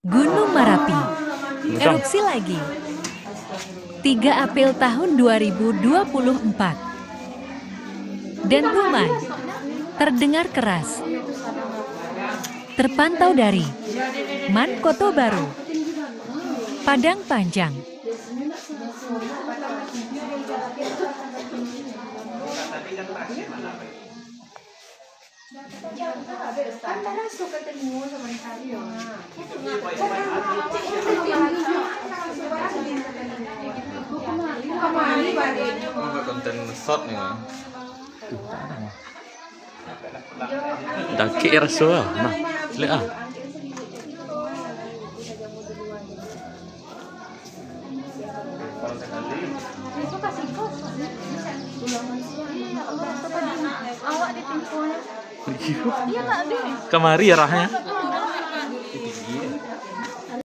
Gunung Merapi erupsi lagi. 3 April tahun 2024. Dentuman terdengar keras. Terpantau dari Man Koto Baru, Padang Panjang. Konten shot nih. Daki rasuah. Nah, lihat ah. Awak di Iya Kak, Kemari ya rahnya.